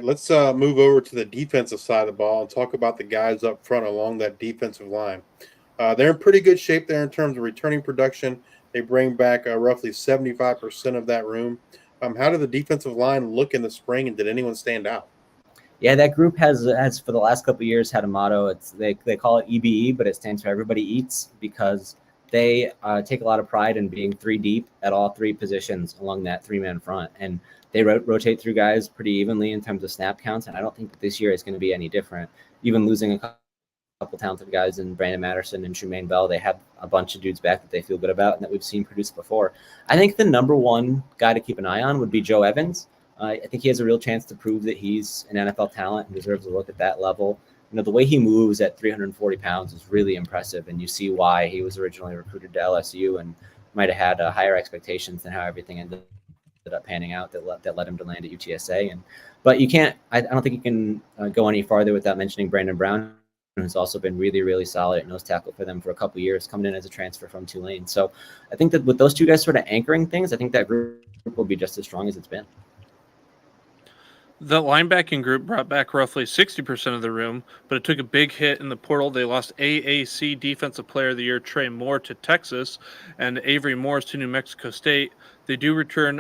Let's move over to the defensive side of the ball and talk about the guys up front along that defensive line. They're in pretty good shape there in terms of returning production. They bring back roughly 75% of that room. How did the defensive line look in the spring, and did anyone stand out? Yeah, that group has for the last couple of years had a motto. It's they call it EBE, but it stands for Everybody Eats, because they take a lot of pride in being three deep at all three positions along that three-man front. And they rotate through guys pretty evenly in terms of snap counts, and I don't think that this year is going to be any different. Even losing a couple talented guys in Brandon Matterson and Trumaine Bell, they have a bunch of dudes back that they feel good about and that we've seen produce before. I think the number one guy to keep an eye on would be Joe Evans. I think he has a real chance to prove that he's an NFL talent and deserves a look at that level. You know, the way he moves at 340 pounds is really impressive, and you see why he was originally recruited to LSU and might have had higher expectations than how everything ended up panning out that led him to land at UTSA. But you can't. I don't think you can go any farther without mentioning Brandon Brown, who's also been really, really solid at nose tackle for them for a couple of years, coming in as a transfer from Tulane. So I think that with those two guys sort of anchoring things, I think that group will be just as strong as it's been. The linebacking group brought back roughly 60% of the room, but it took a big hit in the portal. They lost AAC Defensive Player of the Year Trey Moore to Texas and Avery Morris to New Mexico State. They do return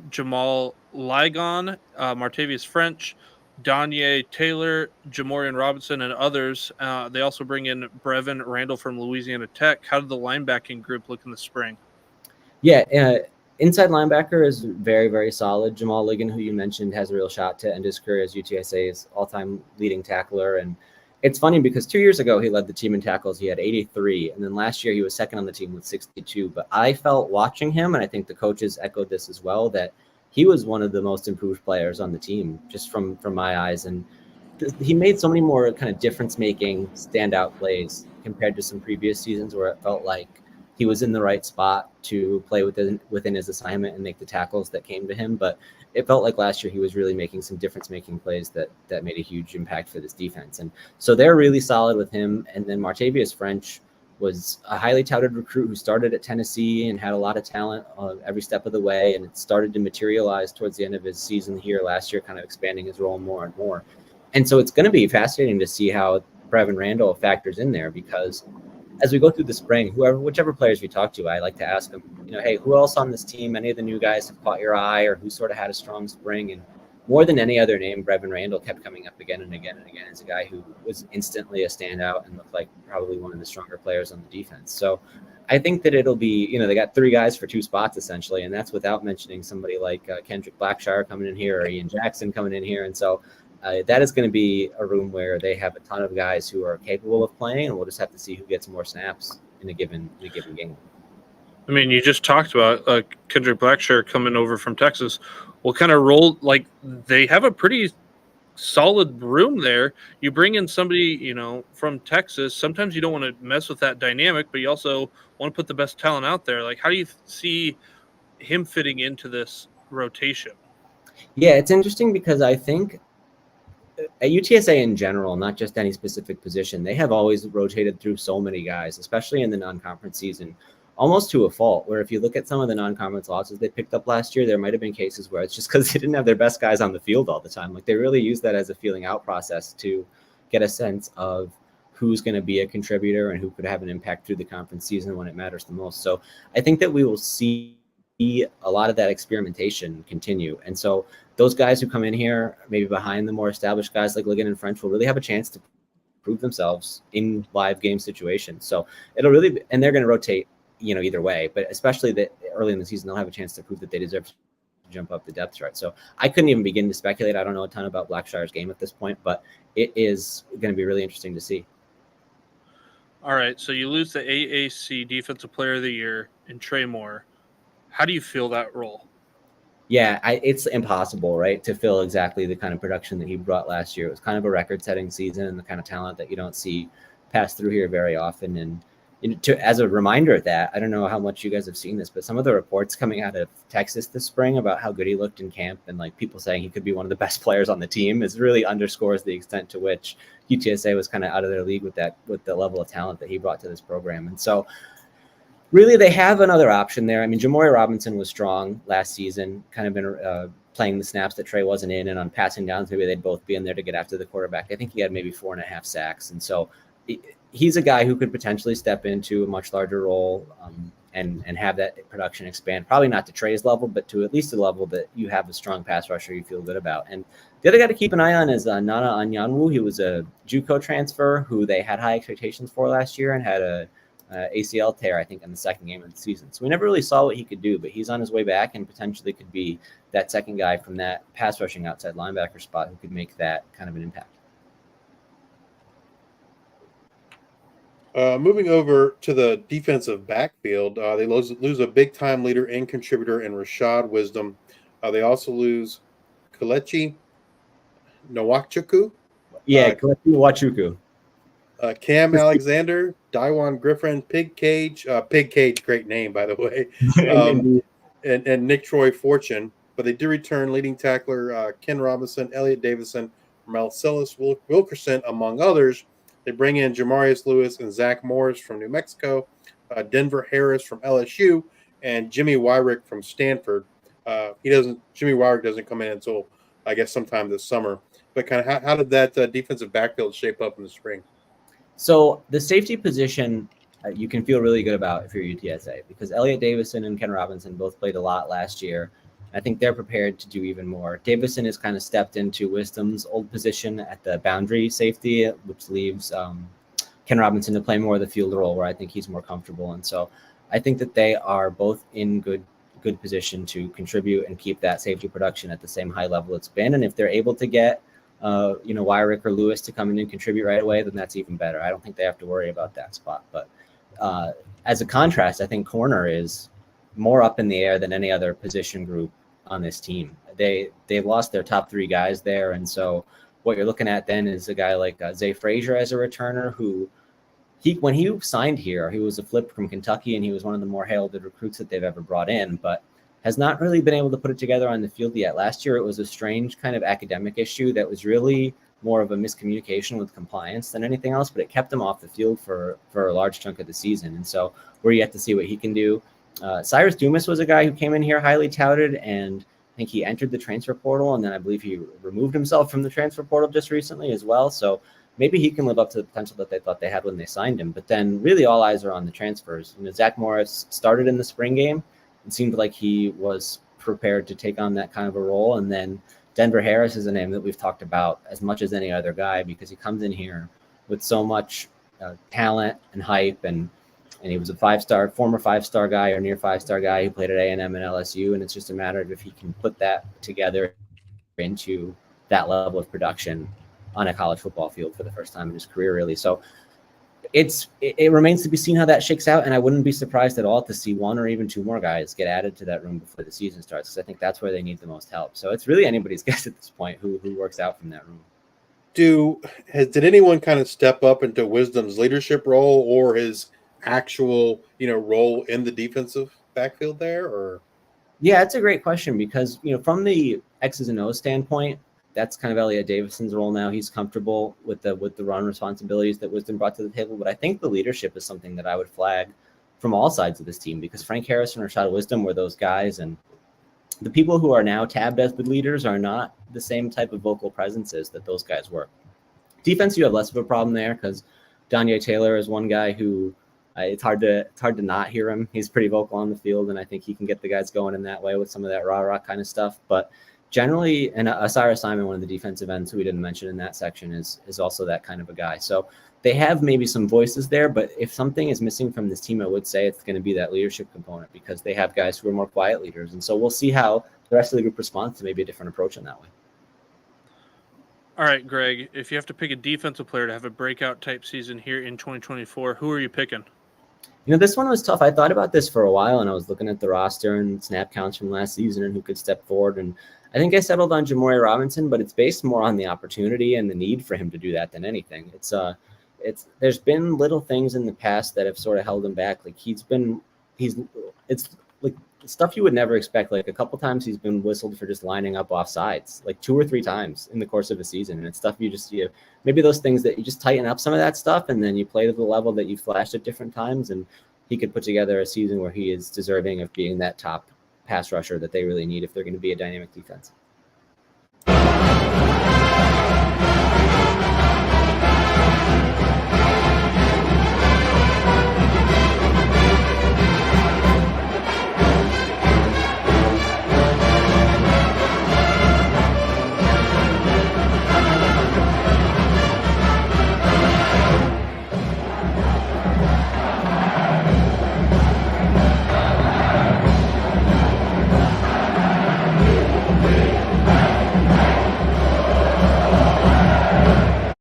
Jamal Ligon, Martavius French, Danye Taylor, Jamorian Robinson, and others. They also bring in Brevin Randall from Louisiana Tech. How did the linebacking group look in the spring? Yeah, inside linebacker is very, very solid. Jamal Ligon, who you mentioned, has a real shot to end his career as UTSA's all-time leading tackler. And it's funny because 2 years ago, he led the team in tackles. He had 83. And then last year, he was second on the team with 62. But I felt watching him, and I think the coaches echoed this as well, that he was one of the most improved players on the team, just from my eyes. And he made so many more kind of difference-making standout plays compared to some previous seasons where it felt like he was in the right spot to play within his assignment and make the tackles that came to him. But it felt like last year he was really making some difference-making plays that made a huge impact for this defense. And so they're really solid with him. And then Martavius French was a highly touted recruit who started at Tennessee and had a lot of talent every step of the way. And it started to materialize towards the end of his season here last year, kind of expanding his role more and more. And so it's going to be fascinating to see how Brevin Randall factors in there, because as we go through the spring, whichever players we talk to, I like to ask them, hey, who else on this team, any of the new guys have caught your eye, or who sort of had a strong spring? And more than any other name, Brevin Randall kept coming up again and again and again as a guy who was instantly a standout and looked like probably one of the stronger players on the defense. So I think that it'll be, they got three guys for two spots essentially, and that's without mentioning somebody like Kendrick Blackshire coming in here or Ian Jackson coming in here. And so that is going to be a room where they have a ton of guys who are capable of playing, and we'll just have to see who gets more snaps in a given game. I mean, you just talked about Kendrick Blackshear coming over from Texas. What kind of role? Like, they have a pretty solid room there. You bring in somebody, from Texas. Sometimes you don't want to mess with that dynamic, but you also want to put the best talent out there. Like, how do you see him fitting into this rotation? Yeah, it's interesting because I think at UTSA in general, not just any specific position, they have always rotated through so many guys, especially in the non-conference season, almost to a fault, where if you look at some of the non-conference losses they picked up last year, there might have been cases where it's just because they didn't have their best guys on the field all the time. Like, they really use that as a feeling out process to get a sense of who's going to be a contributor and who could have an impact through the conference season when it matters the most. So I think that we will see a lot of that experimentation continue. And so those guys who come in here, maybe behind the more established guys like Ligon and French, will really have a chance to prove themselves in live game situations. So it'll really be, and they're going to rotate, either way, but especially that early in the season, they'll have a chance to prove that they deserve to jump up the depth chart. So I couldn't even begin to speculate. I don't know a ton about Blackshire's game at this point, but it is going to be really interesting to see. All right. So you lose the AAC Defensive Player of the Year in Trey Moore. How do you feel that role? Yeah, it's impossible, right, to fill exactly the kind of production that he brought last year. It was kind of a record-setting season and the kind of talent that you don't see pass through here very often. And as a reminder of that, I don't know how much you guys have seen this, but some of the reports coming out of Texas this spring about how good he looked in camp and like people saying he could be one of the best players on the team is really underscores the extent to which UTSA was kind of out of their league with the level of talent that he brought to this program. And so really, they have another option there. I mean, Jamori Robinson was strong last season, kind of been playing the snaps that Trey wasn't in, and on passing downs, maybe they'd both be in there to get after the quarterback. I think he had maybe 4.5 sacks. And so he's a guy who could potentially step into a much larger role and have that production expand. Probably not to Trey's level, but to at least a level that you have a strong pass rusher you feel good about. And the other guy to keep an eye on is Nana Anyanwu. He was a JUCO transfer who they had high expectations for last year and had a ACL tear, I think, in the second game of the season. So we never really saw what he could do, but he's on his way back and potentially could be that second guy from that pass rushing outside linebacker spot who could make that kind of an impact. Moving over to the defensive backfield, they lose a big-time leader and contributor in Rashad Wisdom. They also lose Kelechi Nwachukwu. Yeah, Kelechi Nwachukwu. Cam Alexander, Daiwan Griffin, Pig Cage, great name, by the way, and Nick Troy Fortune. But they do return leading tackler Ken Robinson, Elliot Davison, Marcellus Wilkerson, among others. They bring in Jamarius Lewis and Zach Morris from New Mexico, Denver Harris from LSU, and Jimmy Wyrick from Stanford. Jimmy Wyrick doesn't come in until, I guess, sometime this summer. But kind of how did that defensive backfield shape up in the spring? So the safety position you can feel really good about if you're UTSA because Elliot Davison and Ken Robinson both played a lot last year. I think they're prepared to do even more. Davison has kind of stepped into Wisdom's old position at the boundary safety, which leaves Ken Robinson to play more of the field role where I think he's more comfortable. And so I think that they are both in good position to contribute and keep that safety production at the same high level it's been. And if they're able to get Wyrick or Lewis to come in and contribute right away, then that's even better. I don't think they have to worry about that spot. But as a contrast, I think corner is more up in the air than any other position group on this team. They've lost their top three guys there. And so what you're looking at then is a guy like Zay Frazier as a returner who when he signed here, he was a flip from Kentucky and he was one of the more heralded recruits that they've ever brought in, but has not really been able to put it together on the field yet. Last year, it was a strange kind of academic issue that was really more of a miscommunication with compliance than anything else, but it kept him off the field for a large chunk of the season. And so we're yet to see what he can do. Cyrus Dumas was a guy who came in here highly touted, and I think he entered the transfer portal, and then I believe he removed himself from the transfer portal just recently as well. So maybe he can live up to the potential that they thought they had when they signed him. But then really all eyes are on the transfers. Zach Morris started in the spring game. It seemed like he was prepared to take on that kind of a role. And then Denver Harris is a name that we've talked about as much as any other guy because he comes in here with so much talent and hype. And he was a former five-star guy or near five-star guy who played at A&M and LSU. And it's just a matter of if he can put that together into that level of production on a college football field for the first time in his career, really. So it remains to be seen how that shakes out, and I wouldn't be surprised at all to see one or even two more guys get added to that room before the season starts, because I think that's where they need the most help. So it's really anybody's guess at this point who works out from that room. Did anyone kind of step up into Wisdom's leadership role or his actual role in the defensive backfield there? Or yeah, it's a great question, because from the X's and O's standpoint, that's kind of Elliot Davison's role now. He's comfortable with the run responsibilities that Wisdom brought to the table. But I think the leadership is something that I would flag from all sides of this team, because Frank Harrison or Rashad Wisdom were those guys. And the people who are now tabbed as the leaders are not the same type of vocal presences that those guys were. Defense, you have less of a problem there, because Danye Taylor is one guy who it's hard to not hear him. He's pretty vocal on the field, and I think he can get the guys going in that way with some of that rah-rah kind of stuff. But generally, and Cyrus Simon, one of the defensive ends who we didn't mention in that section, is also that kind of a guy. So they have maybe some voices there, but if something is missing from this team, I would say it's going to be that leadership component, because they have guys who are more quiet leaders. And so we'll see how the rest of the group responds to maybe a different approach in that way. All right, Greg, if you have to pick a defensive player to have a breakout type season here in 2024, who are you picking? This one was tough. I thought about this for a while, and I was looking at the roster and snap counts from last season and who could step forward. And I think I settled on Jamori Robinson, but it's based more on the opportunity and the need for him to do that than anything. There's been little things in the past that have sort of held him back. Like it's like stuff you would never expect. Like a couple times he's been whistled for just lining up off sides, like 2 or 3 times in the course of a season. And it's stuff maybe those things that you just tighten up some of that stuff, and then you play to the level that you flashed at different times, and he could put together a season where he is deserving of being that top pass rusher that they really need if they're going to be a dynamic defense.